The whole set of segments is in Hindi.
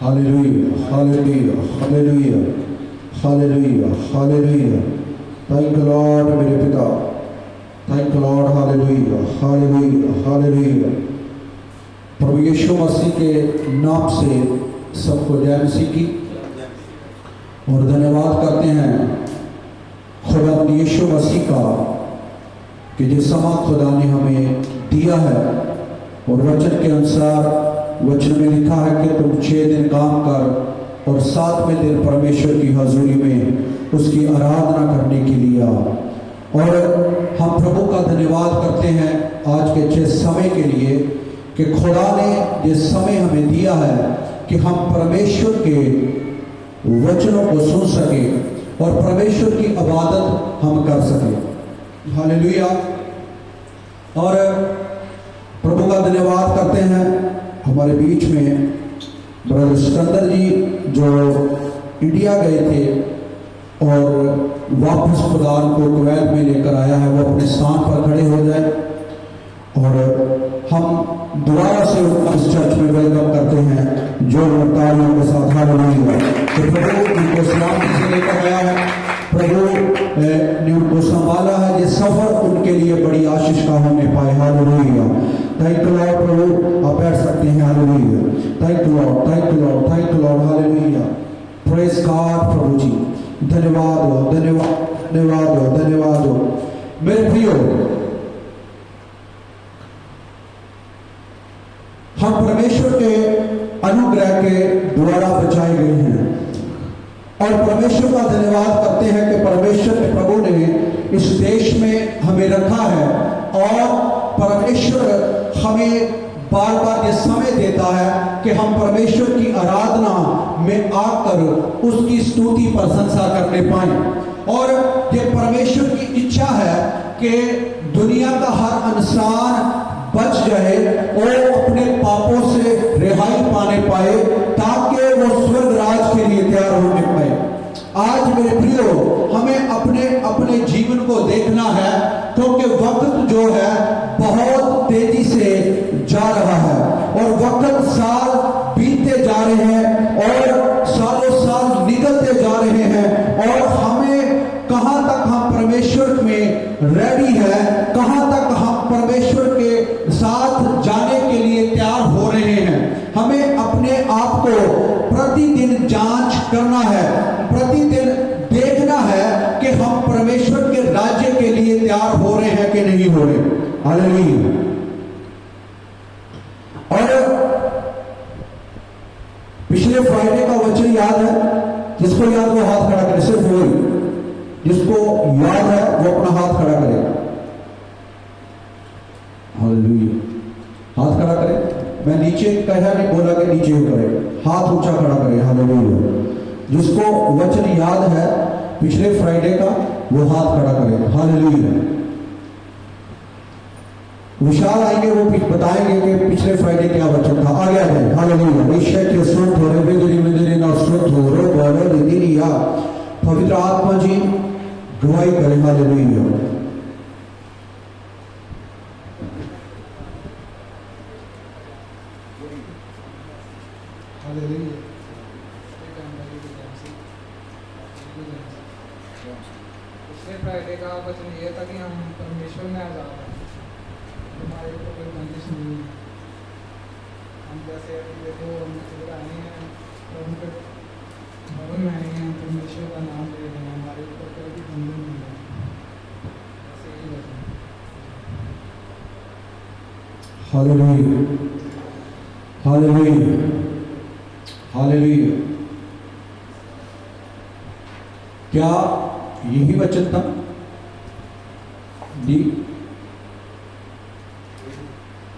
Hallelujah, hallelujah, hallelujah, hallelujah, hallelujah. Thank you Lord मेरे पिता. Thank you Lord, hallelujah, hallelujah, hallelujah. प्रभु यीशु मसीह के नाम से सबको जय मसीह की और धन्यवाद करते हैं खुदा यीशु मसीह का कि जिस समा खुदा ने हमें दिया है और वचन के अनुसार वचन में लिखा है कि तुम 6 दिन काम कर और 7वें दिन परमेश्वर की हजूरी में उसकी आराधना करने के लिए आओ। और हम प्रभु का धन्यवाद करते हैं आज के 6 समय के लिए कि खुदा ने जिस समय हमें दिया है कि हम परमेश्वर के वचनों को सुन सके और परमेश्वर की इबादत हम कर सके। हालेलुया। और प्रभु का धन्यवाद करते हैं हमारे बीच में ब्रदर सिकंदर जी जो इंडिया गए थे और वापस खुदा को कुवैत में लेकर आया है, वो अपने स्थान पर खड़े हो जाए और हम दोबारा से इस चर्च में वेलकम करते हैं जो तालियों के साथ हालेलुया। तो प्रभु उनको सलाम से लेकर आया है, प्रभु ने उनको संभाला है, ये सफर उनके लिए बड़ी आशीष का होने पाए। हालेलुया। Thank you Lord. प्रभु आप बैठ सकते हैं। Hallelujah. Thank you Lord, thank you Lord, thank you Lord. Hallelujah. Praise God. प्रभु जी धन्यवाद हो, धन्यवाद, धन्यवाद हो, धन्यवाद हो। मेरे प्रियो, हम परमेश्वर के अनुग्रह के द्वारा बचाए गए हैं और परमेश्वर का धन्यवाद करते हैं कि परमेश्वर के प्रभु ने इस देश में हमें रखा है और परमेश्वर हमें बार बार ये समय देता है कि हम परमेश्वर की आराधना में आकर उसकी स्तुति प्रशंसा करने पाए। और ये परमेश्वर की इच्छा है कि दुनिया का हर इंसान बच जाए और अपने पापों से रिहाई पाने पाए ताकि वो स्वर्ग राज के लिए तैयार होने पाए। आज मेरे प्रियो, हमें अपने अपने जीवन को देखना है क्योंकि वक्त जो है बहुत तेजी से जा रहा है और वक्त साल बीतते जा रहे हैं और सालों साल निकलते जा रहे हैं और हमें कहां तक हम परमेश्वर में रेडी है, कहां तक हम परमेश्वर के साथ जाने के लिए तैयार हो रहे हैं। हमें अपने आप को प्रतिदिन जांच करना है, प्रतिदिन देखना है कि हम परमेश्वर के राज्य के लिए तैयार हो रहे हैं कि नहीं हो रहे। हालेलुया। और पिछले फ्राइडे का वचन याद है? जिसको याद वो हाथ खड़ा करे, सिर्फ वही जिसको याद है वो अपना हाथ खड़ा करे। हालेलुया। हाथ खड़ा करे। मैं नीचे कहा नहीं बोला कि नीचे करे, हाथ ऊंचा खड़ा करे। हालेलुया। जिसको वचन याद है पिछले फ्राइडे का वो हाथ खड़ा करे। हालेलुया। विशाल आएंगे, वो बताएंगे कि पिछले फ्राइडे क्या वचन था। आगे आ जाए। हालेलुया। ईश्वर के स्रोत हो रहे बेदरी ना स्रोत हो रहे बोलो दीदी या पवित्र आत्मा जी गवाही करें। हालेलुया। पिछले फ्राइडे का वचन ये था कि हम परमेश्वर में आजाद हैं, हमारे ऊपर कोई बंदिश नहीं है। हम जैसे अभी देखो हम इधर आए हैं और उनके भवन में आए हैं, परमेश्वर का नाम ले रहे हैं, हमारे ऊपर कोई भी बंधन नहीं है। ऐसे ही वचन। हालेलुया। हालेलुया। हालेलुया। क्या यही वचन था? जी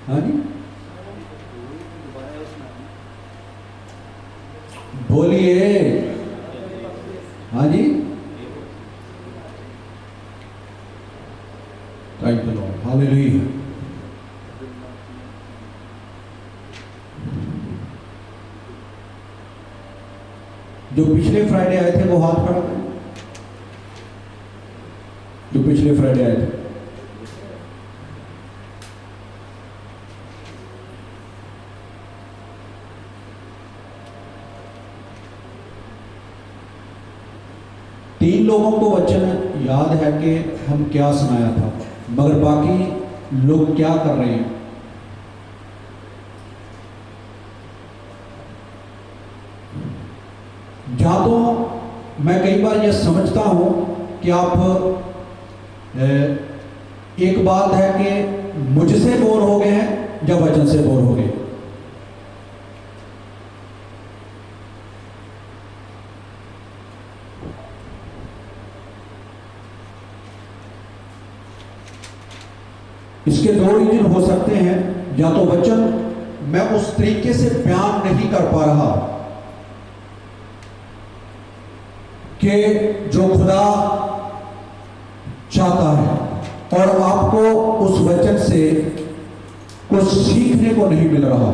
हाँ जी बोलिए। हाँ जी। Thank you Lord. हालेलुया। जो पिछले फ्राइडे आए थे वो हाथ खड़ा करें। जो पिछले फ्राइडे आए थे। 3 लोगों को वचन याद है कि हम क्या सुनाया था, मगर बाकी लोग क्या कर रहे हैं? जहाँ तो मैं कई बार यह समझता हूँ कि आप एक बात है कि मुझसे बोर हो गए हैं या वचन से बोर हो गए। इसके 2 रीजन हो सकते हैं। या तो वचन मैं उस तरीके से बयान नहीं कर पा रहा कि जो खुदा चाहता है, और आपको उस वचन से कुछ सीखने को नहीं मिल रहा।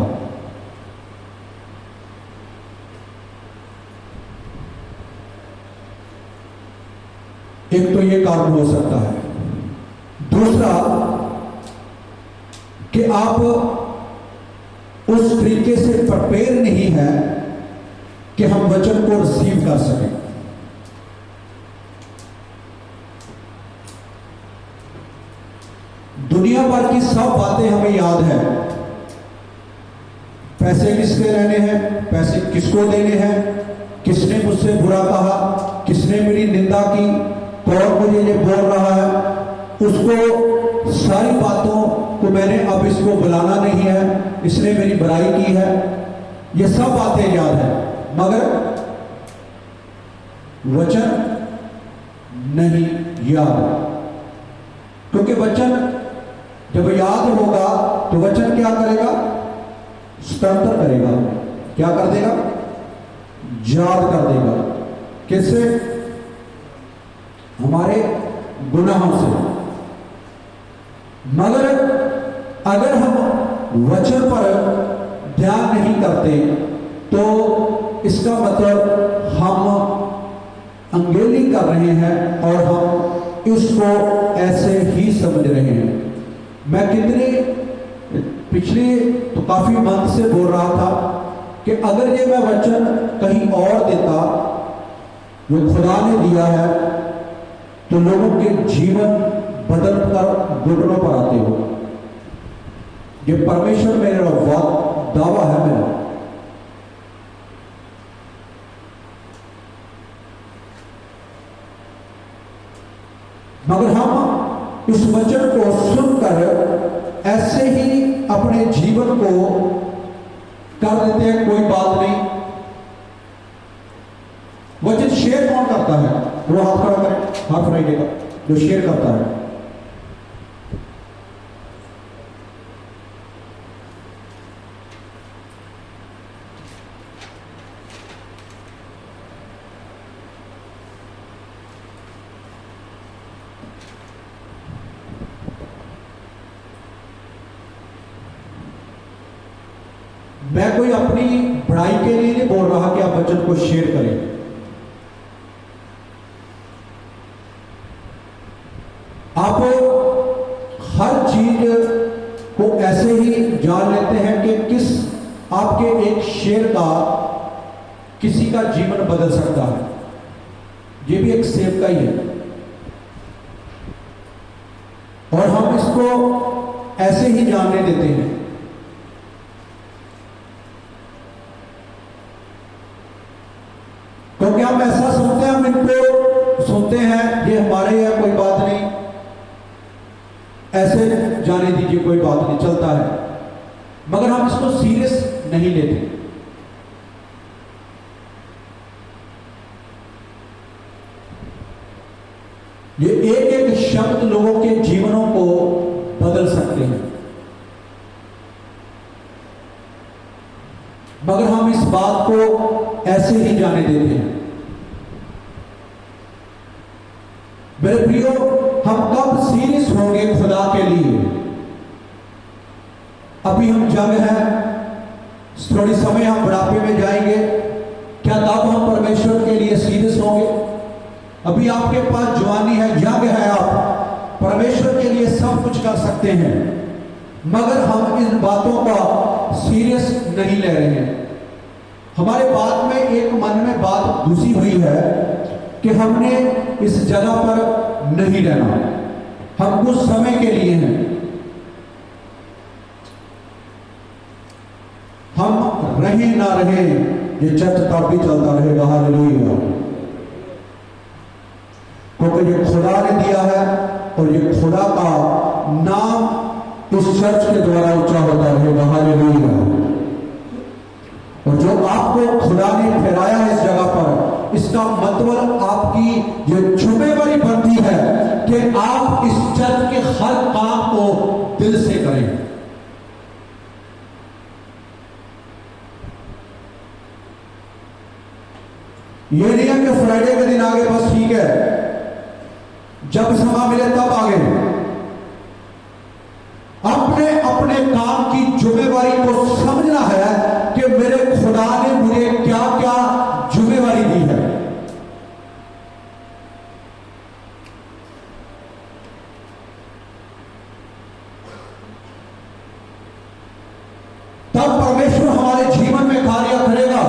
एक तो ये कारण हो सकता है। दूसरा कि आप उस तरीके से प्रिपेयर नहीं है कि हम वचन को रिसीव कर सकें। दुनिया भर की सब बातें हमें याद है। पैसे किसके रहने हैं, पैसे किसको देने हैं, किसने मुझसे बुरा कहा, किसने मेरी निंदा की, कौन मुझे ये बोल रहा है, उसको सारी बातों को मैंने अब इसको बुलाना नहीं है, इसने मेरी बुराई की है, ये सब बातें याद है, मगर वचन नहीं याद। क्योंकि वचन जब याद होगा तो वचन क्या करेगा? स्तर करेगा। क्या कर देगा? याद कर देगा। किससे? हमारे गुनाहों से। मगर अगर हम वचन पर ध्यान नहीं करते तो इसका मतलब हम अंगेली कर रहे हैं और हम इसको ऐसे ही समझ रहे हैं। मैं पिछले तो काफी मंथ से बोल रहा था कि अगर ये मैं वचन कहीं और देता जो खुदा ने दिया है तो लोगों के जीवन बदल कर घुटनों पर आते हो। ये परमेश्वर मेरा दावा है मेरा। मगर हम इस वचन को सुनकर ऐसे ही अपने जीवन को कर देते हैं, कोई बात नहीं। वचन शेयर कौन करता है? वो हाथ खड़ा करें, हाथ फ्राइडे का जो शेयर करता है। मैं कोई अपनी पढ़ाई के लिए नहीं बोल रहा कि आप वचन को शेयर करें। आप हर चीज को ऐसे ही जान लेते हैं कि किस आपके एक शेयर का किसी का जीवन बदल सकता है। ये भी एक सेब का ही है। और हम इसको ऐसे ही जानने देते हैं। क्योंकि हम ऐसा सुनते हैं, हम इनको सुनते हैं, ये हमारे है, कोई बात नहीं, ऐसे जाने दीजिए, कोई बात नहीं, चलता है। मगर हम इसको सीरियस नहीं लेते। ये एक एक शब्द लोगों के जीवनों को बदल सकते हैं। मगर हम इस बात को ऐसे ही जाने देते हैं। मेरे प्रियो, हम कब सीरियस होंगे खुदा के लिए? अभी हम जंग है, थोड़ी समय हम बुढ़ापे में जाएंगे, क्या तब हम परमेश्वर के लिए सीरियस होंगे? अभी आपके पास जवानी है, यंग है, आप परमेश्वर के लिए सब कुछ कर सकते हैं, मगर हम इन बातों का सीरियस नहीं ले रहे हैं। हमारे बात में एक मन में बात घुसी हुई है कि हमने इस जगह पर नहीं रहना, हम कुछ समय के लिए हैं, हम रहे ना रहे ये चर्च तब भी चलता रहेगा। हालेलुया। क्योंकि ये खुदा ने दिया है और ये खुदा का नाम इस चर्च के द्वारा ऊंचा होता रहेगा। हालेलुया। और जो आपको खुदा ने फहराया है इस जगह पर, इसका मतलब आपकी ये जिम्मेवारी बनती है कि आप इस चर्च के हर काम को दिल से करें। ये नहीं है कि फ्राइडे के दिन आगे बस ठीक है, जब समय मिले तब आगे। अपने अपने काम की जिम्मेवारी को समझना है कि मेरे खुदा ने मुझे क्या क्या जिम्मेवारी दी है। तब परमेश्वर हमारे जीवन में कार्य करेगा,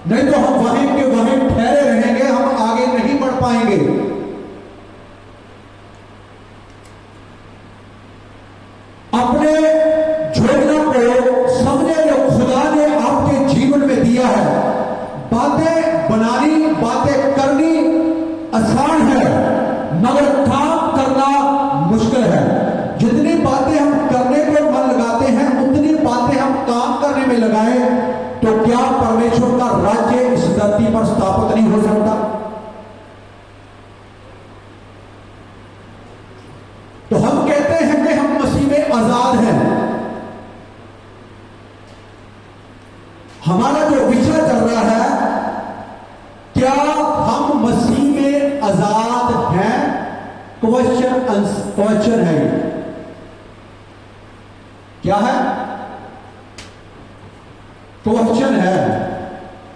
नहीं तो हम वहीं के वहीं ठहरे रहेंगे, हम आगे नहीं बढ़ पाएंगे। अपने योजना को समझे जो खुदा ने आपके जीवन में दिया है। बातें बनानी, बातें करनी आसान है, मगर काम करना मुश्किल है। जितनी बातें हम करने पर मन लगाते हैं, उतनी बातें हम काम करने में लगाएं तो क्या परमेश्वर का राज्य इस धरती पर स्थापित नहीं हो सकता? तो हम कहते हैं कि हम मसीह में आजाद हैं। हमारा जो विषय चल रहा है, क्या हम मसीह में आजाद हैं? क्वेश्चन है। क्या है? क्वेश्चन है,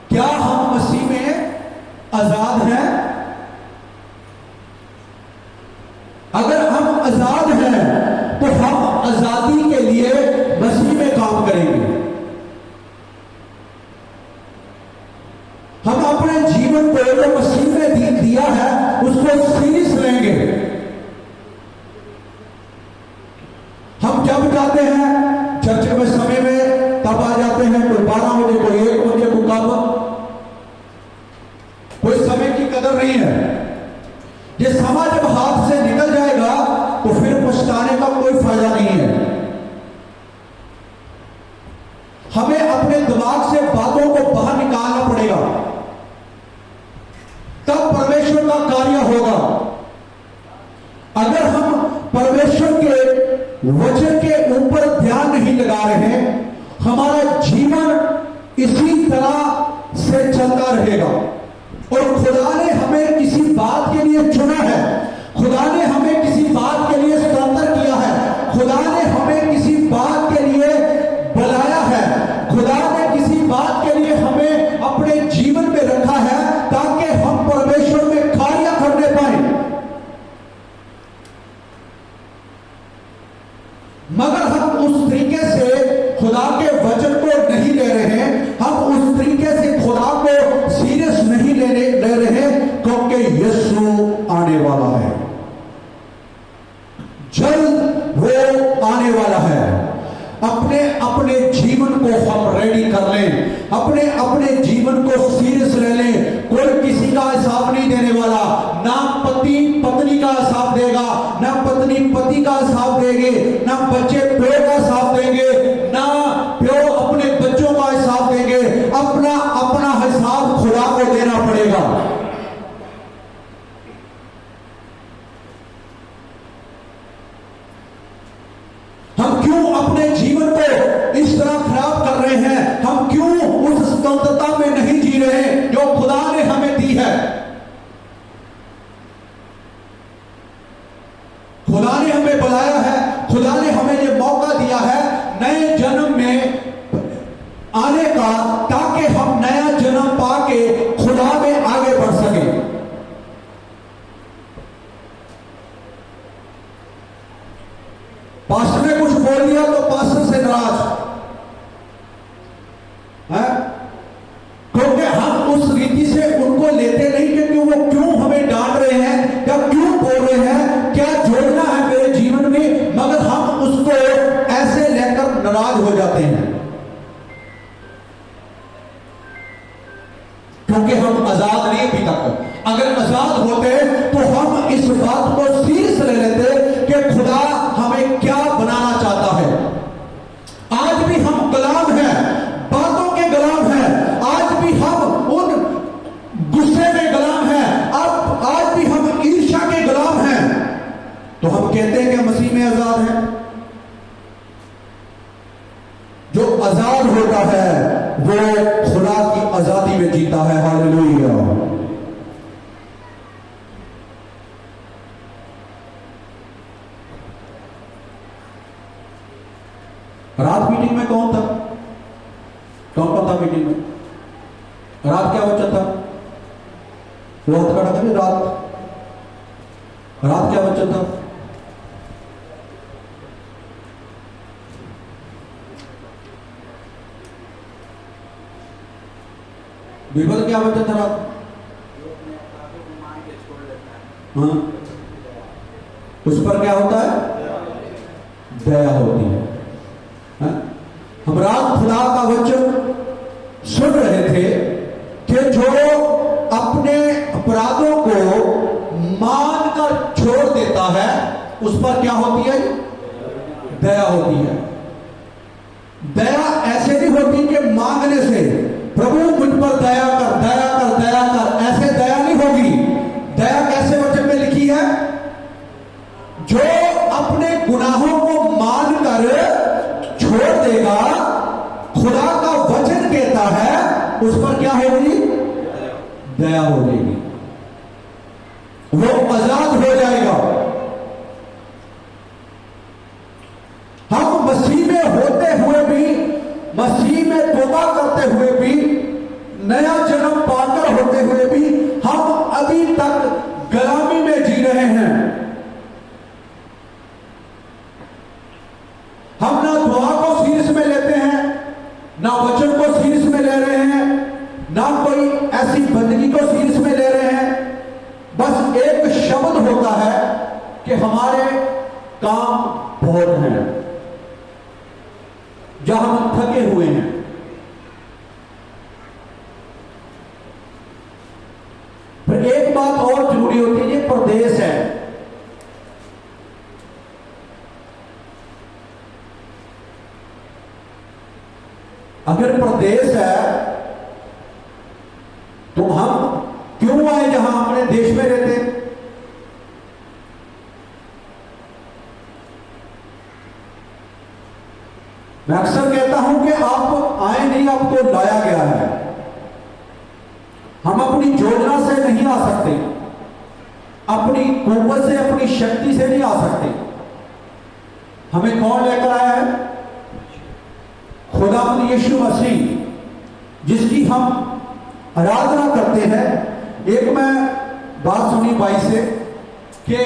क्या हम मसीह में आजाद हैं? अगर हम आजाद हैं तो हम आजादी के लिए मसीह में काम करेंगे। हम अपने जीवन को जो मसीह ने दिया है उसको सीरियस लेंगे। हम जब जाते हैं चर्च में समय में तब आ जाते हैं, कोई 12 बजे, कोई 1 बजे, कोई कब, कोई समय की कदर नहीं है। ये समय जब हाथ से निकल जाएगा तो फिर पछताने का कोई फायदा नहीं है। हमें अपने दिमाग से बातों को बाहर निकालना पड़ेगा, तब परमेश्वर का कार्य होगा। अगर हम परमेश्वर के वचन के ऊपर ध्यान नहीं लगा रहे, हमारा जीवन इसी तरह से चलता रहेगा। और खुदा ने हमें किसी बात के लिए चुना है, खुदा ने हमें किसी बात के लिए स्वतंत्र किया है, खुदा ने हमें किसी बात के लिए बुलाया है, खुदा ने किसी बात के लिए हमें अपने जीवन में रखा है ताकि हम परमेश्वर में कार्य करने पाए। मगर हम उस तरीके से खुदा के वचन को नहीं ले रहे, हम उस तरीके से खुदा को सीरियस नहीं ले रहे, क्योंकि यीशु आने वाला है, जल्द वो आने वाला है। अपने अपने जीवन को हम रेडी कर लें, अपने अपने जीवन को सीरियस ले लें। कोई किसी का हिसाब नहीं देने वाला, ना पति पत्नी का हिसाब देगा, ना पत्नी पति का हिसाब देगी, ना बच्चे प्यो का हिसाब देंगे, ना प्यो अपने बच्चों का हिसाब देंगे। अपना अपना हिसाब खुदा को देना पड़ेगा। हम क्यों अपने जीवन को इस तरह खराब कर रहे हैं? हम क्यों उस स्वतंत्रता में नहीं जी रहे जो खुदा ने हमें दी है? खुदा ने हमें बुलाया है, खुदा ने हमें ये मौका जाते हैं, क्योंकि हम आजाद नहीं अभी तक। अगर आजाद होते तो हम इस बात को सीरियस ले लेते कि खुदा हमें क्या बनाना चाहता है। आज भी हम गुलाम हैं, बातों के गुलाम हैं, आज भी हम उन गुस्से में गुलाम हैं, अब आज भी हम ईर्ष्या के गुलाम हैं। तो हम कहते हैं कि मसीह में आजाद है। जो आजाद होता है वो खुदा की आजादी में जीता है। हालेलुया। रात मीटिंग में कौन था? कौन था मीटिंग में? रात क्या वचन था? वो हाथ खड़ा करिए। रात क्या वचन था? बीबल क्या वचन था रात? हाँ, उस पर क्या होता है? दया होती है। हाँ? हम रात खुदा का वचन सुन रहे थे कि जो अपने अपराधों को मानकर छोड़ देता है उस पर क्या होती है? दया होती है। दया ऐसे नहीं होती कि मांगने से प्रभु मुझ पर दया कर, दया कर, दया कर, ऐसे दया नहीं होगी। दया कैसे वचन में लिखी है? जो अपने गुनाहों को मानकर छोड़ देगा, खुदा का वचन कहता है उस पर क्या होगी? दया हो जाएगी, वो आजाद हो जाएगा। हम मसीह में होते हुए भी, मसीह में तौबा करते हुए भी, नया जन्म पाकर होते हुए भी हम अभी तक गुलामी में जी रहे हैं। हम ना दुआ को सीरियस में लेते हैं, ना वचन को सीरियस में ले रहे हैं, ना कोई ऐसी बंदगी को सीरियस में ले रहे हैं। बस एक शब्द होता है कि हमारे काम बहुत हैं, जहां हम थके हुए हैं। फिर एक बात और जरूरी होती है, ये प्रदेश है। अगर प्रदेश है तो हम क्यों आए जहां अपने देश में रहते? मैं अक्सर कहता हूं कि आप आए नहीं, आपको लाया गया है। हम अपनी योजना से नहीं आ सकते, अपनी कुव्वत से, अपनी शक्ति से नहीं आ सकते। हमें कौन लेकर आया है? खुदावंद यीशु मसीह, जिसकी हम आराधना करते हैं। एक मैं बात सुनी भाई से कि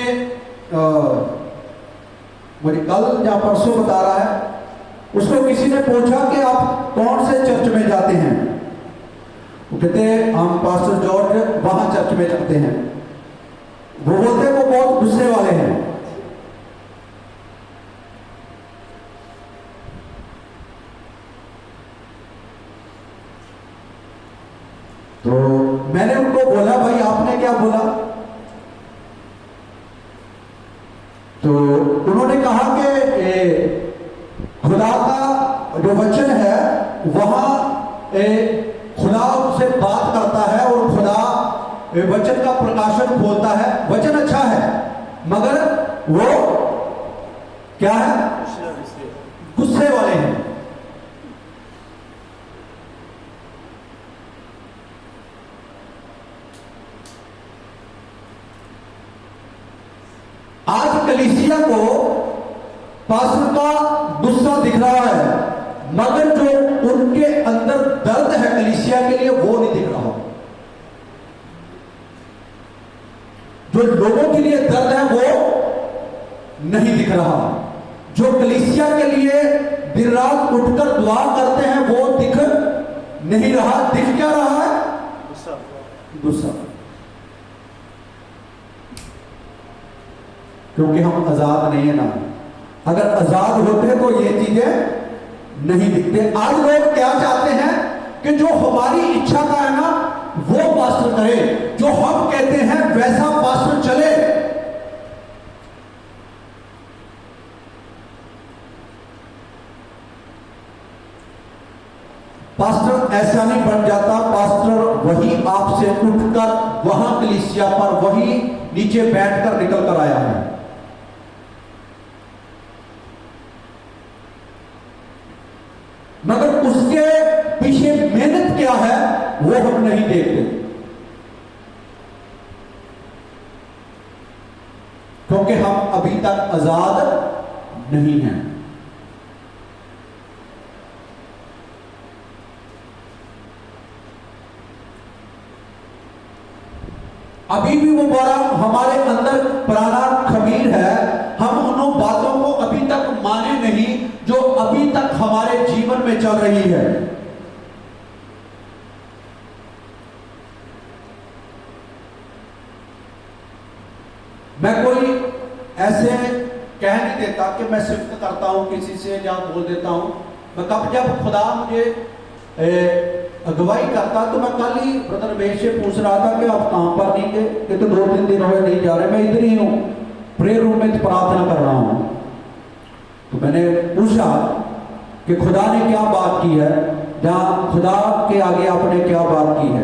मुझे कल या परसों बता रहा है, उसको किसी ने पूछा कि आप कौन से चर्च में जाते हैं? वो कहते हैं हम पास्टर जॉर्ज वहां चर्च में जाते हैं। वो बोलते हैं वो बहुत गुस्से वाले हैं। तो मैंने उनको बोला भाई आपने क्या बोला? तो उन्होंने कहा कि खुदा का जो वचन है वहां खुदा उनसे बात करता है और खुदा वचन का प्रकाशन खोलता है। वचन अच्छा है मगर वो क्या है? गुस्से वाले हैं। आज कलीसिया को पास्टर का गुस्सा दिख रहा है, मगर जो उनके अंदर दर्द है कलीसिया के लिए वो नहीं दिख रहा। जो लोगों के लिए दर्द है वो नहीं दिख रहा। जो कलीसिया के लिए दिन रात उठकर दुआ करते हैं वो दिख नहीं रहा। दिख क्या रहा है? गुस्सा। क्योंकि हम आजाद नहीं है ना। अगर आजाद होते तो ये चीजें नहीं दिखते। आज लोग क्या चाहते हैं कि जो हमारी इच्छा का है ना वो पास्टर करे, जो हम कहते हैं वैसा पास्टर चले। पास्टर ऐसा नहीं बन जाता। पास्टर वही आपसे उठकर वहां कलीसिया पर वही नीचे बैठकर निकल कर आया है। मगर उसके पीछे मेहनत क्या है वो हम नहीं देखते, क्योंकि हम अभी तक आजाद नहीं हैं। अभी भी वो बड़ा हमारे अंदर पुराना खमीर है। हम उन बातों को अभी तक माने नहीं जो अभी तक हमारे जीवन में चल रही है। मैं कोई ऐसे कह नहीं देता कि मैं सिफ्त करता हूं किसी से या बोल देता हूं। मैं कब जब खुदा मुझे अगुवाई करता तो मैं कल ही ब्रदर रमेश से पूछ रहा था कि आप काम पर नहीं गए, कि तो 2-3 दिन हुए नहीं जा रहे, मैं इधर ही हूं प्रेयर रूम में प्रार्थना कर रहा हूं। तो मैंने पूछा कि खुदा ने क्या बात की है, जहां खुदा के आगे आपने क्या बात की है।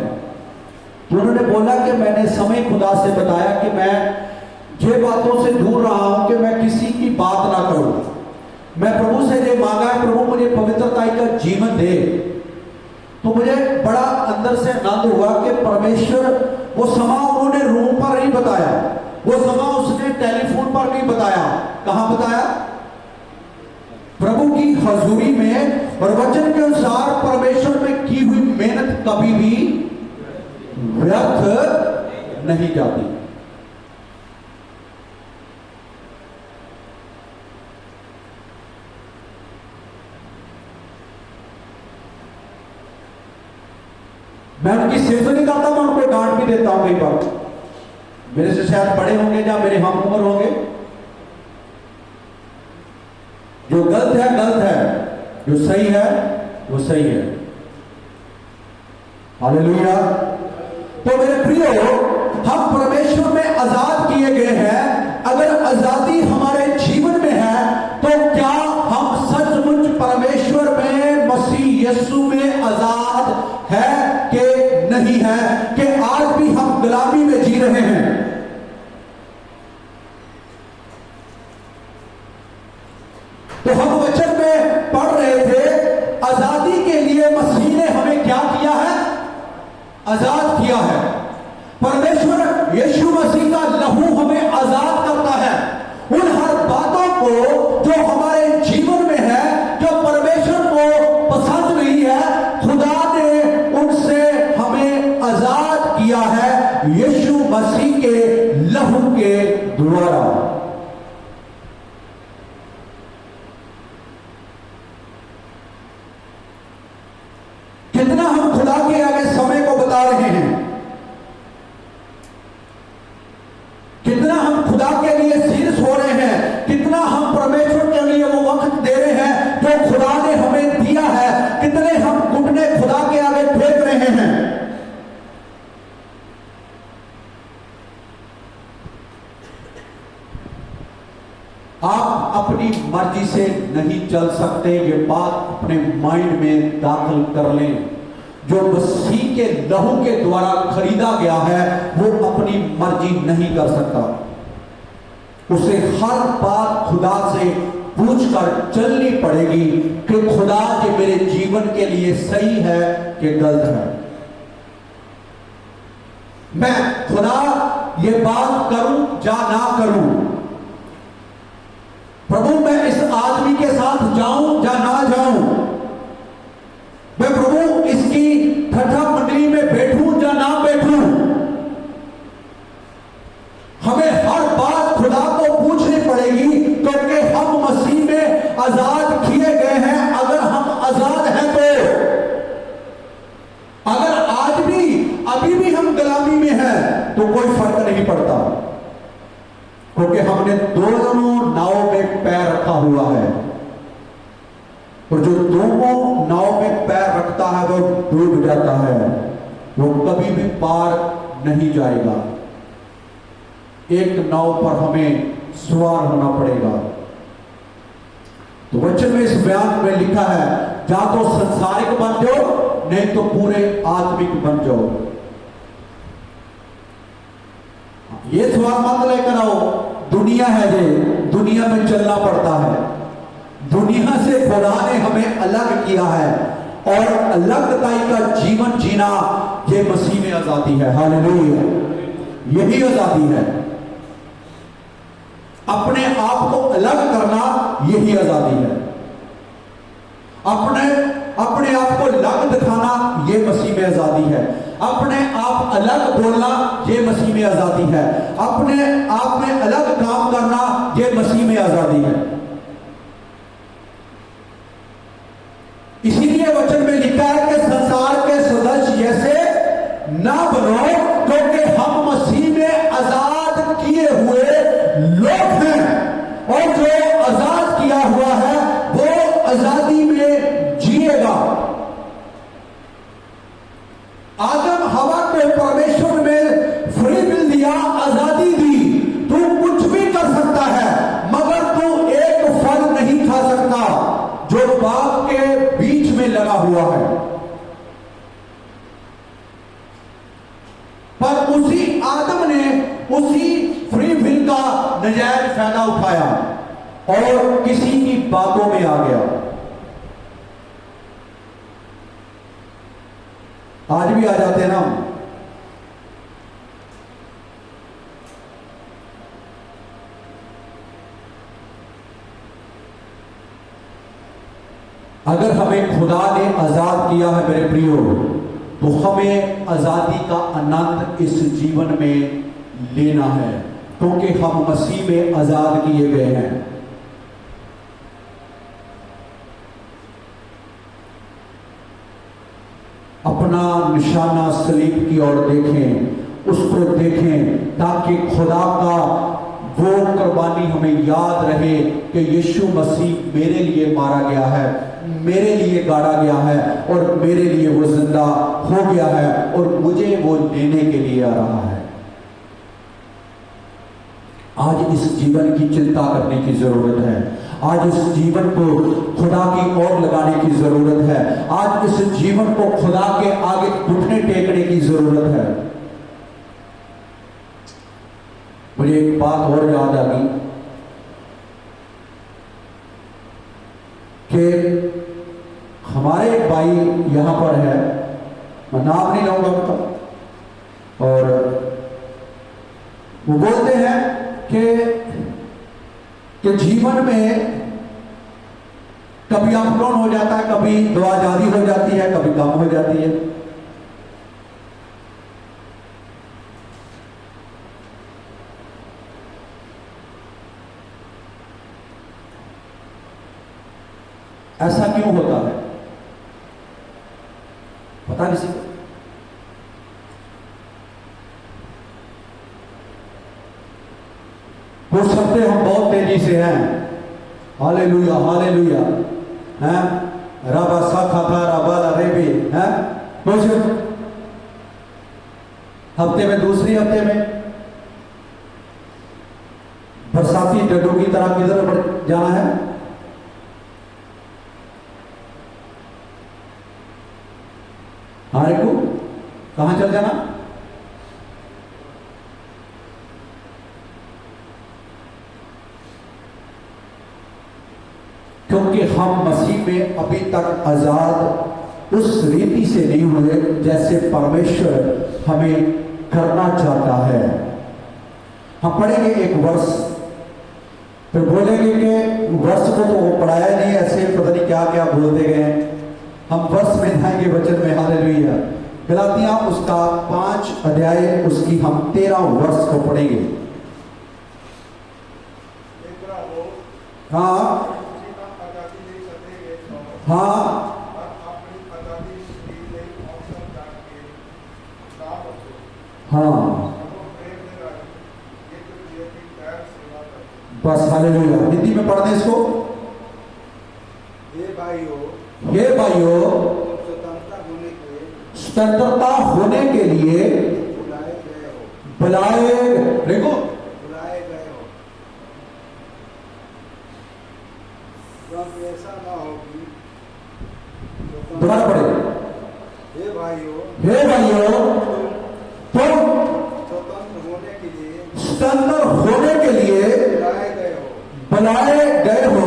तो उन्होंने बोला कि मैंने समय खुदा से बताया कि मैं ये बातों से दूर रहा हूं कि मैं किसी की बात ना करूं। मैं प्रभु से ये मांगा है प्रभु मुझे पवित्रता का जीवन दे। तो मुझे बड़ा अंदर से आनंद हुआ कि परमेश्वर वो समा उन्होंने रूम पर नहीं बताया, वो समा उसने टेलीफोन पर नहीं बताया। कहां बताया? प्रभु की हजूरी में। और वचन के अनुसार परमेश्वर में की हुई मेहनत कभी भी व्यर्थ नहीं जाती। मैं उनकी सिर्फ नहीं करता, मैं उनको डांट भी देता हूं। कई बार मेरे से शायद बड़े होंगे या मेरे हम उम्र होंगे। जो गलत है गलत है, जो सही है वो सही है। हालेलुया। तो मेरे प्रियो, हम परमेश्वर में आजाद किए गए हैं। अगर आजादी हमारे जीवन में है तो क्या हम सचमुच परमेश्वर में मसीह यीशु में आजाद है कि नहीं है, कि आज भी हम गुलामी में जी रहे हैं? तो हम वचन में पढ़ रहे थे आजादी के लिए मसीह ने हमें क्या किया है? आजाद किया है। परमेश्वर यीशु मसीह का लहू हमें आजाद करता है उन हर बातों को जो हमारे जीवन में है, जो परमेश्वर को पसंद नहीं है। खुदा ने उनसे हमें आजाद किया है यीशु मसीह के लहू के द्वारा। कितना हम खुदा के आगे समय को बता रहे हैं, कितना हम खुदा के लिए सीरियस हो रहे हैं, कितना हम परमेश्वर के लिए वो वक्त दे रहे हैं जो खुदा ने हमें दिया है, कितने हम घुटने खुदा के आगे फेंक रहे हैं। आप अपनी मर्जी से नहीं चल सकते, ये बात अपने माइंड में दाखिल कर लें। जो मसीह के लहू के द्वारा खरीदा गया है वो अपनी मर्जी नहीं कर सकता। उसे हर बात खुदा से पूछकर चलनी पड़ेगी कि खुदा ये मेरे जीवन के लिए सही है कि गलत है। मैं खुदा ये बात करूं या ना करूं, प्रभु मैं इस आदमी के साथ जाऊं या ना जाऊं, मैं प्रभु इसकी ठट्ठा मंडली में बैठूं या ना बैठूं। हमें हर बात खुदा को पूछनी पड़ेगी, क्योंकि हम मसीह में आजाद किए गए हैं। अगर हम आजाद हैं तो, अगर आज भी अभी भी हम गुलामी में हैं तो कोई फर्क नहीं पड़ता, क्योंकि हमने दोनों नाव में पैर रखा हुआ है। और जो दोनों नाव में पैर रखता है वो डूब जाता है, वो कभी भी पार नहीं जाएगा। एक नाव पर हमें सवार होना पड़ेगा। तो वचन में इस बयान में लिखा है, या तो संसारिक बन जाओ, नहीं तो पूरे आत्मिक बन जाओ। ये सवाल मत लेकर आओ, दुनिया है ये, दुनिया में चलना पड़ता है। दुनिया से खुदा ने हमें अलग किया है और अलगताई का जीवन जीना ये मसीह में आजादी है। हालेलुया, यही आजादी है। अपने आप को अलग करना यही आजादी है। अपने आप को अलग दिखाना ये मसीह में आजादी है। अपने आप अलग बोलना ये मसीह में आजादी है। अपने आप में अलग काम करना ये मसीह में आजादी है। इसीलिए वचन में लिखा है कि संसार के सदस्य जैसे ना बनो, क्योंकि हम मसीह में आजाद किए हुए लोग हैं, और जो आजाद किया हुआ है वो आजादी में जिएगा। आदम हवा को परमेश्वर में फ्री विल दिया, आजादी दी, तू कुछ भी कर सकता है, मगर तू एक फल नहीं खा सकता जो बाग के बीच में लगा हुआ है। पर उसी आदम ने उसी फ्री विल का नजायज फायदा उठाया और किसी की बातों में आ गया। आज भी आ जाते हैं ना। अगर हमें खुदा ने आजाद किया है मेरे प्रियो, तो हमें आजादी का आनंद इस जीवन में लेना है, क्योंकि हम मसीह में आजाद किए गए हैं। अपना निशाना सलीब की ओर देखें, उसको देखें, ताकि खुदा का वो कुर्बानी हमें याद रहे कि यीशु मसीह मेरे लिए मारा गया है, मेरे लिए गाड़ा गया है और मेरे लिए वो जिंदा हो गया है और मुझे वो लेने के लिए आ रहा है। आज इस जीवन की चिंता करने की जरूरत है। आज इस जीवन को खुदा की ओर लगाने की जरूरत है। आज इस जीवन को खुदा के आगे घुटने टेकने की जरूरत है। मुझे एक बात और याद आ गई कि हमारे एक भाई यहां पर है, मैं नाम नहीं लूंगा उनका, और वो बोलते हैं कि जीवन में कभी अपलोन हो जाता है, कभी दुआ जारी हो जाती है, कभी कम हो जाती है। ऐसा क्यों होता है पता किसी को? कुछ हफ्ते हम बहुत तेजी से हैं, हालेलुया हालेलुया, हैं रबा साखा था रबाला रेबी, हैं कुछ हफ्ते में, दूसरी हफ्ते में बरसाती डड्डू की तरह किधर बढ़ जाना है। हमारे को कहां चल जाना? क्योंकि हम मसीह में अभी तक आजाद उस रीति से नहीं हुए जैसे परमेश्वर हमें करना चाहता है। हम पढ़ेंगे एक वर्ष, फिर बोलेंगे कि वर्ष को तो वो पढ़ाया नहीं, ऐसे पता नहीं क्या क्या बोलते गए। हम वर्ष में जाएंगे वचन में, हालेलुया। गलातियां उसका 5 अध्याय, उसकी हम 13 वर्ष को पढ़ेंगे। हाँ हाँ हाँ, बस हालेलुया। हिंदी में पढ़ दें इसको। हे भाइयों, हे भाइयों, स्वतंत्रता होने के लिए स्वतंत्रता होने के लिए बुलाए गए हो, देखो बुलाए गए हो। परंतु ऐसा ना हो कि दोबारा पढ़े। हे भाइयों, हे भाइयों, तुम स्वतंत्र होने के लिए स्वतंत्र होने के लिए बुलाए गए हो, बुलाए गए हो।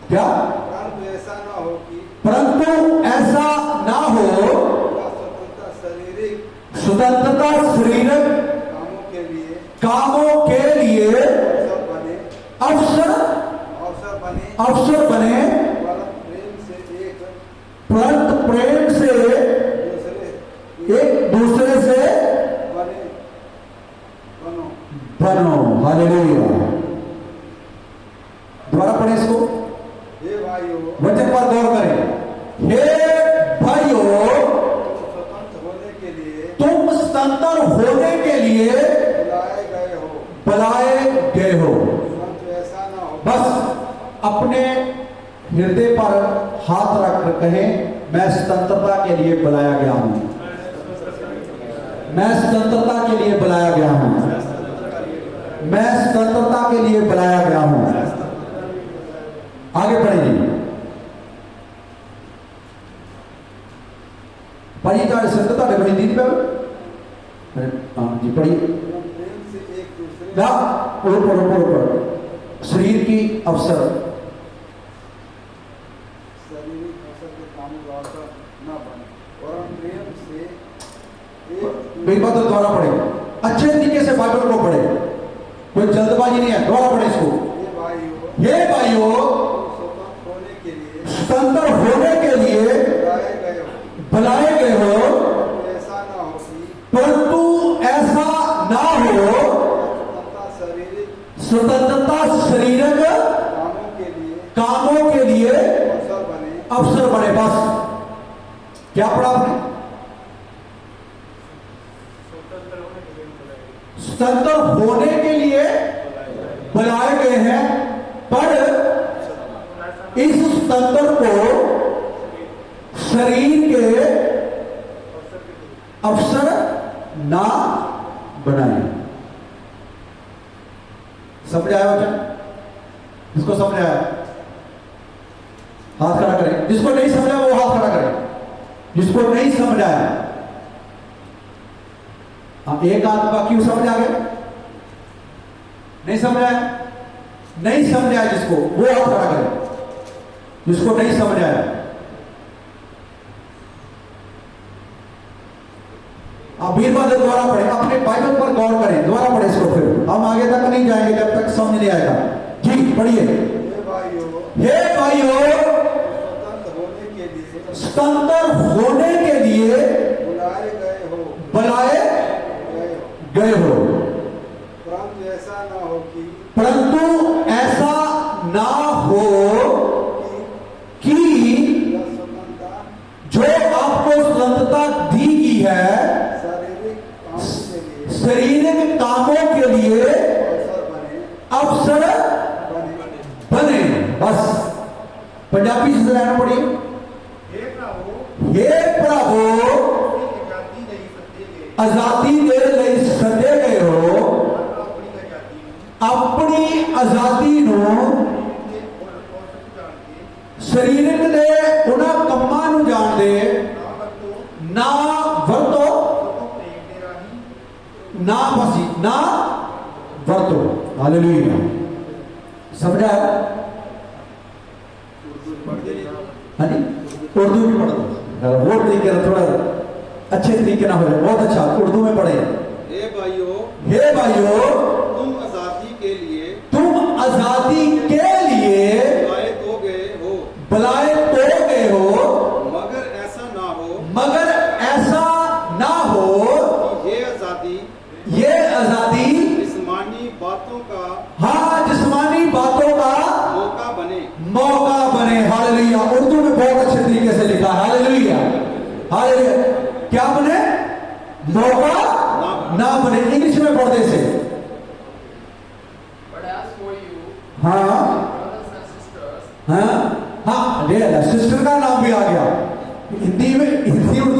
क्या? परंतु ऐसा ना हो कि परंतु ऐसा ना हो स्वतंत्रता शारीरिक स्वतंत्रता शरीरक कामों के लिए कामों के लिए अवसर अवसर अवसर बने, परंतु प्रेम से दूसरे एक दूसरे से बने बनो। बनो। हालेलुया। दोबारा पढ़े इसको, हे भाइयों, वचन पर गौर करें। हे भाइयों, स्वतंत्र होने के लिए तुम स्वतंत्र होने के लिए बुलाए गए हो, बुलाए गए हो। परंतु ऐसा ना हो बस अपने हृदय पर हाथ रखकर कहें, मैं स्वतंत्रता के लिए बुलाया गया हूं। मैं स्वतंत्रता के लिए बुलाया गया हूं। मैं स्वतंत्रता के लिए बुलाया गया हूं। आगे पढ़ेंगे। पढ़िए तो स्वतंत्रता के बड़ी दीदी पे जी पढ़िए। प्रेम से एक दूसरे ना ऊपर शरीर की अवसर, शारीरिक अवसर के कामों का अवसर न बने, और प्रेम से एक मेरी बात तो दोबारा पढ़े, अच्छे तरीके से बाइबल को पढ़े, कोई जल्दबाजी नहीं है। दोबारा पढ़े इसको। हे भाइयों, हे भाइयों, स्वतंत्र होने के लिए स्वतंत्र होने के लिए बुलाए गए हो, बुलाए गए हो, ऐसा ना हो कि परंतु ऐसा ना हो स्वतंत्रता शारीरिक स्वतंत्रता शरीरक कामों के लिए अवसर बने। बस क्या पढ़ा आपने? स्वतंत्र होने के लिए बुलाए गए हैं, पर इस स्वतंत्र को शरीर के अवसर ना बनाए। समझ आया वचन? जिसको समझ आया हाथ खड़ा करें, जिसको नहीं समझा वो हाथ खड़ा करें। जिसको नहीं समझ आया, अब एक आत्मा क्यों समझ आ गया? नहीं समझ आया? नहीं समझ आया जिसको, वो हाथ खड़ा करें। जिसको नहीं समझ आया, अब वीरवाद दोबारा पढ़े, अपने बाइबल पर गौर करें। दोबारा पढ़े इसको, फिर हम आगे तक नहीं जाएंगे जब तक समझ नहीं आएगा। जी पढ़िए। हे भाइयों, स्वतंत्र होने के लिए बुलाए गए हो, परंतु ऐसा ना हो कि परंतु ऐसा ना हो कि स्वतंत्रता जो आपको स्वतंत्रता दी गई है शारीरिक कामों के लिए शारीरिक कामों के लिए अवसर अवसर बने। बने। बस पंजाबी से रहना पड़ी। हे प्रभु, आजादी दे ਲਈ सदे गए हो, अपनी आजादी ਨੂੰ ਸਰੀਰਕ ਦੇ ਉਹਨਾਂ ਕੰਮਾਂ ਨੂੰ ਜਾਣਦੇ ਨਾ ਵਰਤੋ, ना बसी ना वर्तो। हालेलुया। समझा? हाँ जी, उर्दू भी पढ़ दो, वो तरीके थोड़ा अच्छे तरीके ना हो जाए। बहुत अच्छा, उर्दू में पढ़े। हे भाइयों, हे भाइयों, तुम आजादी के लिए तुम आजादी के लिए बुलाए तो गए हो, बुलाए तो गए हो, मगर ऐसा ना हो मगर ऐसा ना हो ये आजादी जिस्मानी बातों का हाँ जिस्मानी बातों का मौका बने। हालेलुया। उर्दू में बहुत अच्छे तरीके से लिखा है। हालेलुया। हालेलुया। क्या बने? मौका ना बने। इंग्लिश में पढ़ते से हाँ हाँ हाँ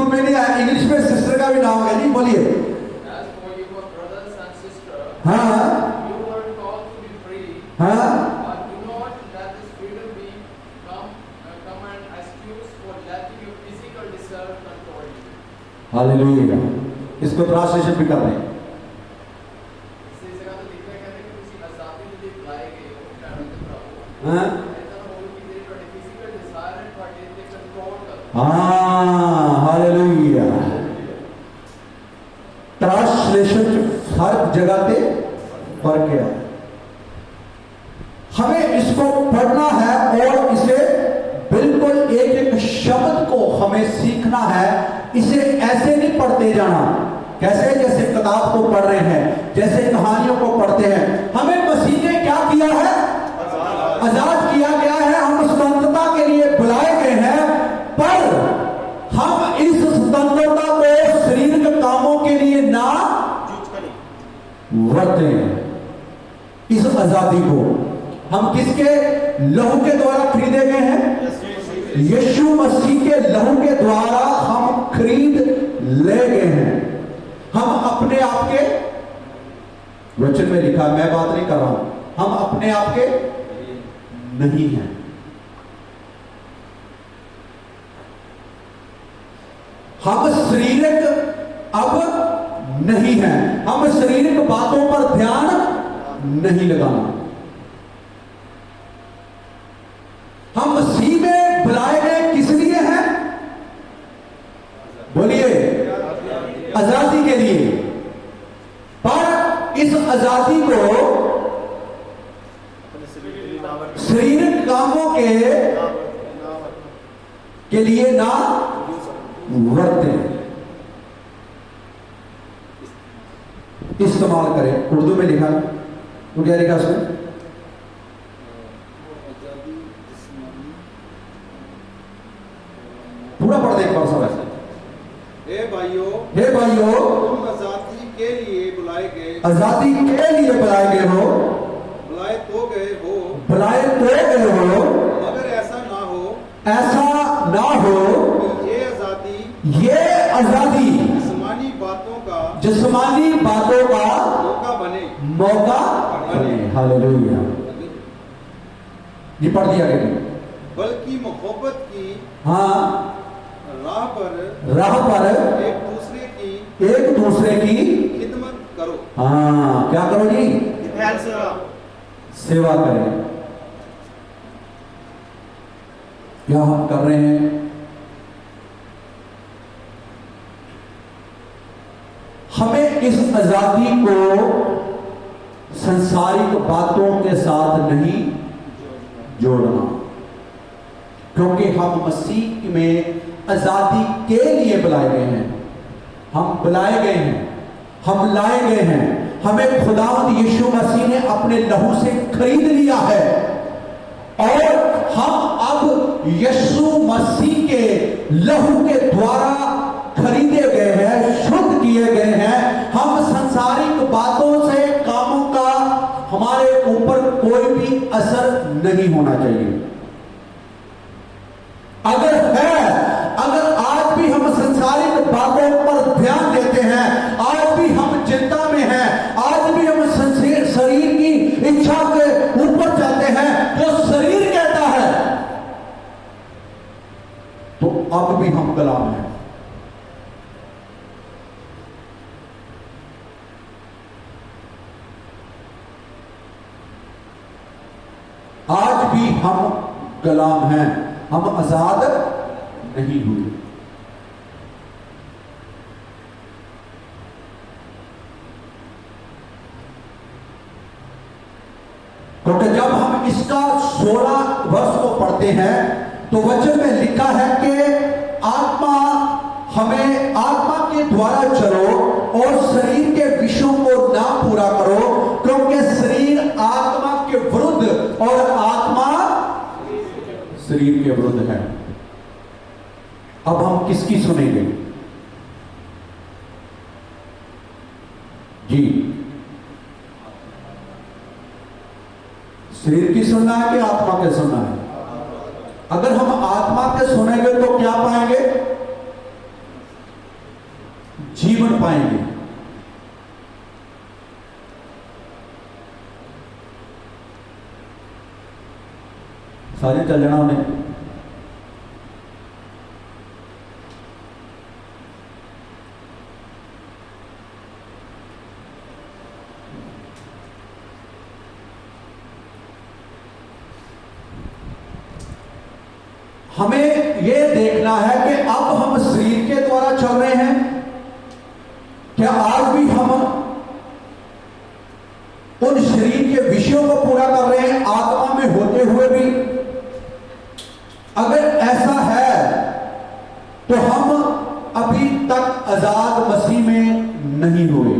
उर्दू में नहीं आया, इंग्लिश में सिस्टर का भी नाम है जी, बोलिए। As for your brothers and sisters, हाँ you were called to be free, हाँ but do not let this freedom come an excuse for letting your physical desire control you. Hallelujah. इसको ट्रांसलेशन भी कर रहे हैं। इसी जगह तो लिखा है कहते हैं कि किसी आजादी के लिए बुलाए गए हो, कहने के प्रभु। हाँ ऐसा हो कि तेरे ਤੁਹਾਡੇ physical desire and ਤੁਹਾਡੇ ਤੇ control ਕਰ। हाँ हालेलुया। ट्रांसलेशन हर जगह पे फर्क है। हमें इसको पढ़ना है और इसे बिल्कुल एक एक शब्द को हमें सीखना है। इसे ऐसे नहीं पढ़ते जाना, कैसे जैसे किताब को पढ़ रहे हैं, जैसे कहानियों को पढ़ते हैं। हमें मसीह ने क्या किया है? आजाद किया गया है। हम स्वतंत्रता के लिए बुलाए गए हैं, पर हम इस स्वतंत्रता को शरीर के कामों के लिए ना वरतें। इस आजादी को हम किसके लहू के द्वारा खरीदे गए हैं? यीशु मसीह के लहू के द्वारा हम खरीद ले गए हैं। हम अपने आप के, वचन में लिखा, मैं बात नहीं कर रहा हूं, हम अपने आप के नहीं हैं। हम शारीरिक अब नहीं हैं। हम शारीरिक बातों पर ध्यान नहीं लगाना। हम मसीह में बुलाए गए किस लिए हैं? बोलिए, आजादी के लिए। पर इस आजादी को शारीरिक कामों के लिए ना वरतें, इस्तेमाल करें। उर्दू में लिखा, तो क्या लिखा उसमें? पूरा पढ़ दे एक बार सब। हे भाइयों, हे भाइयों, तुम आजादी के लिए बुलाए गए, आजादी के लिए बुलाए गए हो, बुलाए तो गए हो, बुलाए तो गए हो, मगर ऐसा ना हो कि ये आजादी जिस्मानी बातों का मौका बने। हालेलुया। ये पढ़ दिया गया। बल्कि मोहब्बत की हाँ, राह पर एक दूसरे की खिदमत करो। हाँ, क्या करो जी? सेवा करें। क्या हम कर रहे हैं? हमें इस आजादी को संसारिक बातों के साथ नहीं जोड़ना, क्योंकि हम मसीह में आजादी के लिए बुलाए गए हैं। हम बुलाए गए हैं, हम लाए गए हैं। हमें खुदावंद यीशु मसीह ने अपने लहू से खरीद लिया है और हम अब यीशु मसीह के लहू के द्वारा खरीदे गए हैं, शुद्ध किए गए हैं। हम संसारिक बातों से, कामों का हमारे ऊपर कोई भी असर नहीं होना चाहिए। अगर आज भी हम संसारिक बातों पर ध्यान देते हैं, आज भी हम चिंता में हैं, आज भी हम शरीर की इच्छा के ऊपर जाते हैं जो शरीर कहता है, तो अब भी हम गुलाम हैं। आज भी हम गुलाम हैं, हम आजाद नहीं हुए। क्योंकि जब हम इसका 16 वर्ष को पढ़ते हैं तो वचन में लिखा है कि आत्मा के द्वारा चलो और शरीर के विषयों को ना पूरा करो, क्योंकि शरीर आत्मा के विरुद्ध और आत्मा शरीर के विरुद्ध है। अब हम किसकी सुनेंगे जी? शरीर की सुनना है कि आत्मा के सुनना है? अगर हम आत्मा के सुनेंगे तो क्या पाएंगे? जीवन पाएंगे। सारे चल जाना उन्हें। हमें यह देखना है कि अब हम शरीर के द्वारा चल रहे हैं, क्या आज भी हम उन शरीर के विषयों को पूरा कर रहे हैं आत्मा में होते हुए भी? अगर ऐसा है तो हम अभी तक आजाद मसीह में नहीं हुए।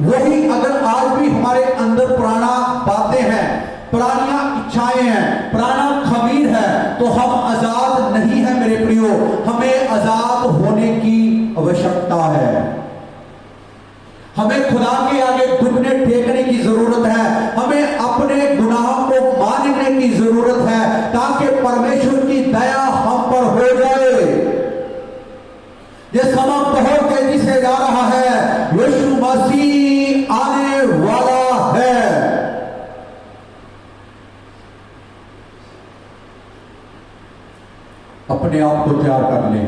वही अगर आज भी हमारे अंदर पुराना बातें हैं, पुरानियां इच्छाएं हैं, पुराना खमीर है, तो हम आजाद नहीं है मेरे प्रियो। हमें आजाद होने की आवश्यकता है। हमें खुदा के आगे घुटने टेकने की जरूरत है। हमें अपने गुनाहों को मानने की जरूरत है ताकि परमेश्वर की दया हम पर हो जाए। यह समय बहुत तेजी से जा रहा है। यीशु मसीह आने वाला है। अपने आप को तैयार कर लें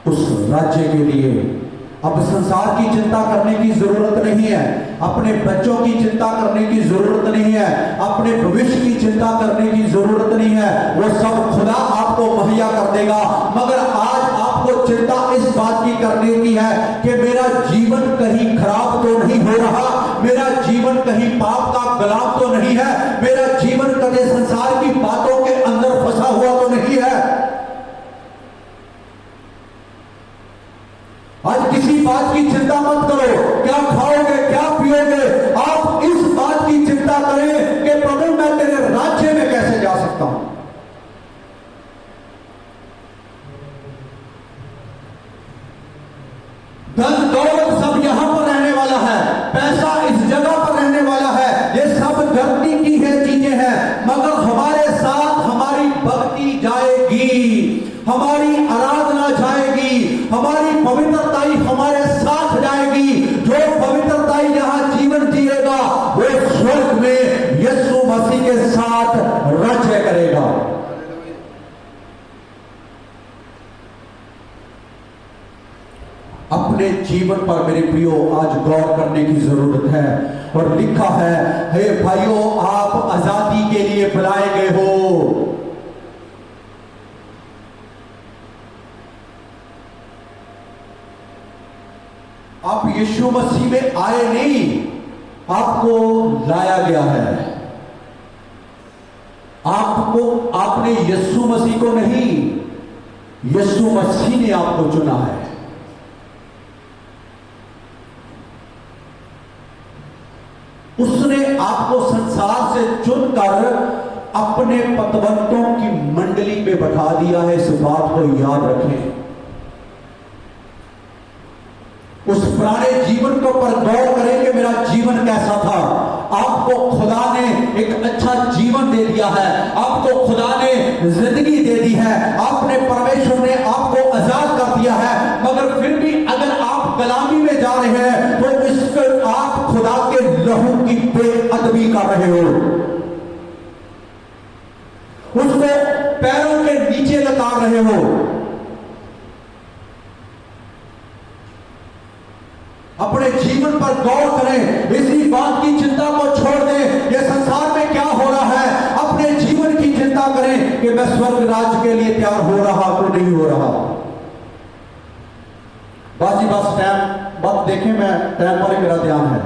उस राज्य के लिए। अब संसार की चिंता करने की जरूरत नहीं है, अपने बच्चों की चिंता करने की जरूरत नहीं है, अपने भविष्य की चिंता करने की जरूरत नहीं है। वो सब खुदा आपको मुहैया कर देगा। मगर आज आपको चिंता इस बात की करने की है कि मेरा जीवन कहीं खराब तो नहीं हो रहा, मेरा जीवन कहीं पाप का गुलाम तो नहीं है, मेरा जीवन कभी संसार की बातों के अंदर फंसा हुआ तो नहीं है। आज किसी बात की चिंता मत करो, क्या खाओगे, क्या पियोगे। आप इस बात की चिंता करें कि प्रभु मैं तेरे राज्य में कैसे जा सकता हूं। धन दौलत सब यहां पर रहने वाला है, पैसा इस जगह पर रहने वाला है, ये सब धरती की है चीजें हैं। मगर हमारे साथ हमारी भक्ति जाएगी, हमारी आराधना जाएगी, हमारी पवित्रताई हमारे साथ जाएगी। जो पवित्रताई यहां जीवन जिएगा वो स्वर्ग में यीशु मसीह के साथ राज्य करेगा। अपने जीवन पर मेरे प्रियो आज गौर करने की जरूरत है। और लिखा है, हे भाइयों आप आजादी के लिए बुलाए गए हो। आप यीशु मसीह में आए नहीं, आपको लाया गया है। आपने यीशु मसीह को नहीं, यीशु मसीह ने आपको चुना है। उसने आपको संसार से चुनकर अपने पतवंतों की मंडली में बैठा दिया है। इस बात को याद रखें। उस पुराने जीवन को पर गौर करें कि मेरा जीवन कैसा था। आपको खुदा ने एक अच्छा जीवन दे दिया है, आपको खुदा ने जिंदगी दे दी है, आपने परमेश्वर ने आपको आजाद कर दिया है। मगर फिर भी अगर आप गुलामी में जा रहे हैं तो इसको आप खुदा के लहू की बेअदबी कर रहे हो, उसको पैरों के नीचे लताड़ रहे हो। अपने जीवन पर गौर करें, इसी बात की चिंता को छोड़ दें ये संसार में क्या हो रहा है। अपने जीवन की चिंता करें कि मैं स्वर्ग राज्य के लिए तैयार हो रहा तो नहीं हो रहा। बस टाइम बात देखें, मैं टाइम पर ही मेरा ध्यान है।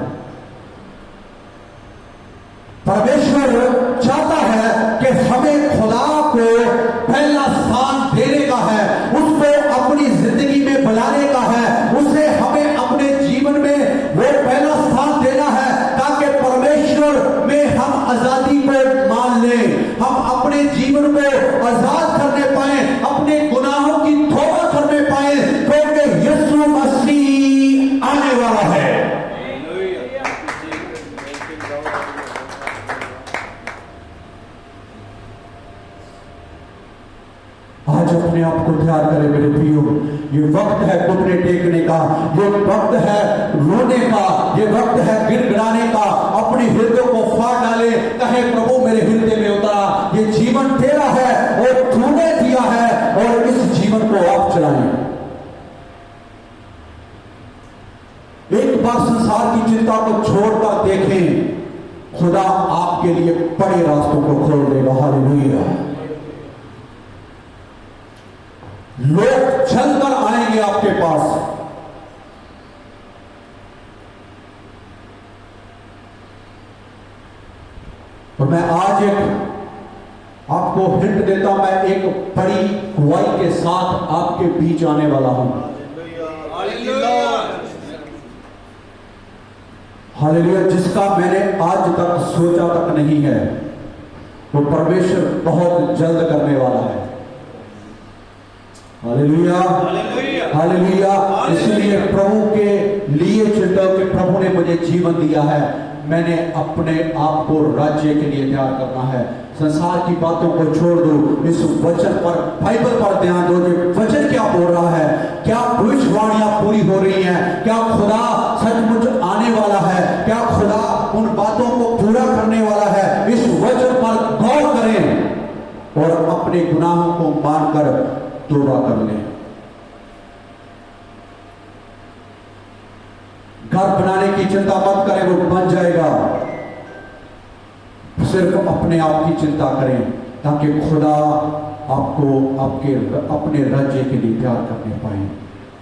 परमेश्वर चाहता है कि हमें खुदा को पहला स्थान देने का है, उसको अपनी जिंदगी में बुलाने का है, उसे हमें अपने जीवन में वो पहला स्थान देना है ताकि परमेश्वर में हम आजादी को मान लें, हम अपने जीवन को आजाद करने पाए, अपने गुनाहों की तौबा करने पाए, क्योंकि यीशु मसीह आने वाला है। अपने आप को तैयार करें मेरे प्रियो। ये वक्त है घुटने टेकने का, ये वक्त है रोने का, ये वक्त है गिड़गिड़ाने का। अपने हृदय को फाड़ डाले, कहे प्रभु मेरे हृदय में उतरा, ये जीवन तेरा है और तूने दिया है और इस जीवन को आप चलाएं। एक बार संसार की चिंता को छोड़कर देखें, खुदा आपके लिए बड़े रास्तों को खोल देगा। हालेलुया। लोग चलकर आएंगे आपके पास। और मैं आज एक आपको हिंट देता, मैं एक बड़ी गवाही के साथ आपके बीच आने वाला हूं। हालेलुया। जिसका मैंने आज तक सोचा तक नहीं है, वो परमेश्वर बहुत जल्द करने वाला है। Hallelujah, hallelujah. इसलिए प्रभु के लिए चिंता कि प्रभु ने मुझे जीवन दिया है, मैंने अपने आप को राज्य के लिए तैयार करना है। संसार की बातों को छोड़ दो, इस वचन पर, बाइबल पर ध्यान दो। जो वचन क्या बोल रहा है, क्या भविष्यवाणियां पूरी हो रही हैं, क्या खुदा सचमुच आने वाला है, क्या खुदा उन बातों को पूरा करने वाला है। इस वचन पर गौर करें और अपने गुनाहों को मानकर तौबा कर लें। घर बनाने की चिंता मत करें, वो बन जाएगा। सिर्फ अपने आप की चिंता करें ताकि खुदा आपको आपके अपने राज्य के लिए तैयार करने पाए।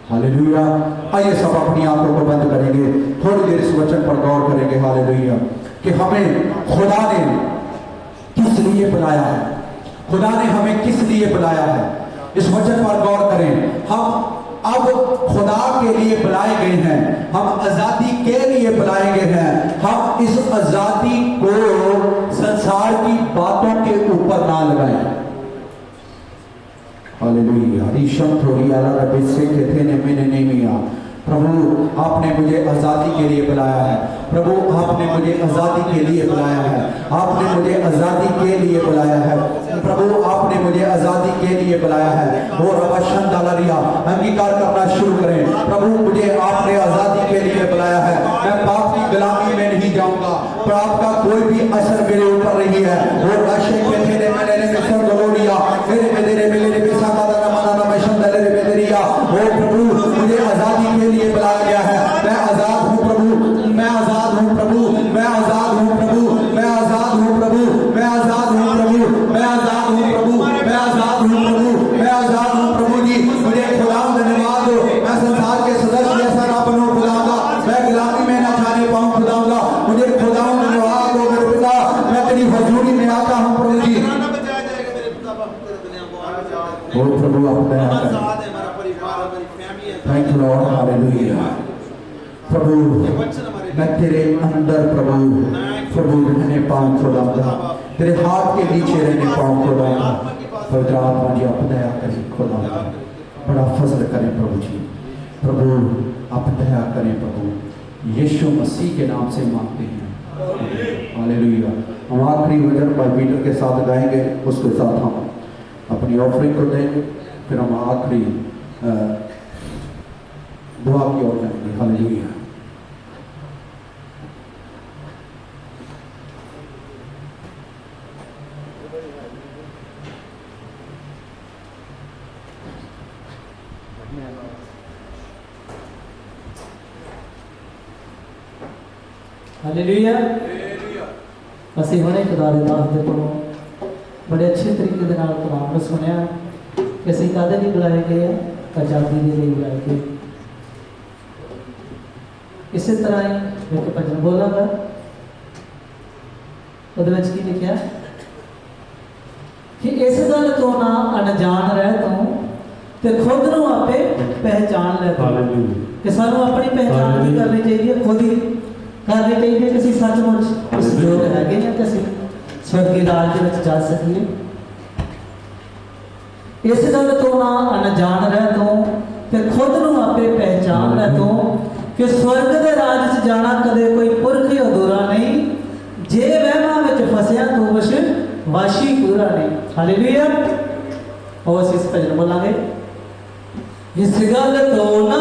हालेलुया। आइए सब अपनी आंखों को बंद करेंगे, थोड़ी देर इस वचन पर गौर करेंगे। हालेलुया। कि हमें खुदा ने किस लिए बुलाया है, खुदा ने हमें किस लिए बुलाया है, इस वचन पर गौर करें। हम अब खुदा के लिए बुलाए गए हैं, हम आजादी के लिए बुलाए गए हैं। हम इस आजादी को संसार की बातों के ऊपर ना लगाएं। हालेलुया। रिशम थोड़ी आला रबे से कहते ने मैंने नहीं मिया। प्रभु आपने मुझे आजादी के लिए बुलाया है, प्रभु आपने मुझे आजादी के लिए बुलाया है, आपने मुझे आजादी के लिए बुलाया है, प्रभु आपने मुझे आजादी के लिए बुलाया है। और अवश्य डालरिया अंगीकार करना शुरू करें, प्रभु मुझे आपने आजादी के लिए बुलाया है। मैं पाप की गुलामी में नहीं जाऊंगा, पाप का कोई भी असर मेरे ऊपर नहीं है। और राशि के मेरे मैंने मिशन गलोरिया मेरे मेरे मेरे बेसा का माना ना मिशन दले मेरिया। ओ प्रभु मुझे आजादी के लिए बुलाया गया है। मैं आजाद हूं प्रभु, मैं आजाद हूं प्रभु, मैं आजाद हूं प्रभु, मैं आजाद हूं प्रभु, मैं आजाद हूं प्रभु, मैं आजाद हूं प्रभु, मैं आजाद हूं प्रभु, मैं आजाद हूं प्रभु जी। मुझे खुदावंद धन्यवाद दो, मैं संसार के सदस्य जैसा ना बनूं खुदावंदा, मैं गुलामी में ना जाने पाऊं खुदावंदा। मुझे खुदावंद धन्यवाद दो मेरे पिता, मैं तेरी हजूरी में आता हूं प्रभु जी। ओ प्रभु आप दया करें। Thank you Lord. हालेलुया। प्रभु मैं तेरे अंदर प्रभु रहने पाऊं खुदावंदा, तेरे हाथ के नीचे रहने पाऊं खुदावंदा। पवित्र आत्मा जी आप दया करें खुदावंदा, बड़ा फजल करें प्रभु जी। प्रभु आप दया करें प्रभु, यीशु मसीह के नाम से मांगते हैं। हालेलुया। हम आखिरी वचन पर बीटर के साथ गाएंगे, उसके साथ हम अपनी ऑफरिंग को देंगे, फिर हम आखिरी दुआ की ओर जाएंगे। हालेलुया। हालेलुया। ਅਸੀਂ ਹੁਣੇ ਖੁਦਾ ਦੇ ਦਾਸ ਦੇ ਕੋਲੋਂ ਬੜੇ ਅੱਛੇ ਤਰੀਕੇ ਦੇ ਨਾਲ ਕਲਾਮ ਨੂੰ ਸੁਣਿਆ ਕਿ ਅਸੀਂ ਕਾਹਦੇ ਲਈ ਬੁਲਾਏ ਗਏ ਆ, ਆਜ਼ਾਦੀ ਦੇ ਲਈ ਬੁਲਾਏ ਗਏ। ਇਸੇ ਤਰ੍ਹਾਂ ਹੀ ਇੱਕ ਭਜਨ ਬੋਲਾਂਗਾ, ਉਹਦੇ ਵਿੱਚ ਕੀ ਲਿਖਿਆ ਕਿ ਇਸ ਗੱਲ ਤੋਂ ਨਾ ਅਣਜਾਣ ਰਹਿ ਤੂੰ ਤੇ ਖੁਦ ਨੂੰ ਆਪੇ ਪਹਿਚਾਨ ਲੈ ਤੂੰ। ਕਿ ਸਾਨੂੰ ਆਪਣੀ ਪਹਿਚਾਨ ਨਹੀਂ ਕਰਨੀ ਚਾਹੀਦੀ ਹੈ, ਖੁਦ ਹੀ करनी चाहिए कि ਅਸੀਂ सचमुच इस योग हैगे हैं कि ਅਸੀਂ स्वर्ग के राज ਦੇ ਵਿੱਚ ਜਾ ਸਕੀਏ। ਇਸ ਗੱਲ ਤੋਂ ਨਾ ਅਣਜਾਣ ਰਹਿ ਤੂੰ ਤੇ ਖੁਦ ਨੂੰ ਆਪੇ ਪਹਿਚਾਨ ਲੈ ਤੂੰ ਕਿ ਸਵਰਗ ਦੇ ਰਾਜ 'ਚ ਜਾਣਾ ਕਦੇ ਕੋਈ ਪੁਰਖ ਅਧੂਰਾ ਨਹੀਂ, ਜੇ ਵਹਿਮਾਂ ਵਿੱਚ ਫਸਿਆ ਤੂੰ ਵਾਸ਼ੀ ਪੂਰਾ ਨਹੀਂ। ਹਾਲੇਲੂਇਆ। और ਅਸੀਂ ਇਸ ਭਜਨ ਬੋਲਾਂਗੇ। ਇਸ ਗੱਲ ਤੋਂ ਨਾ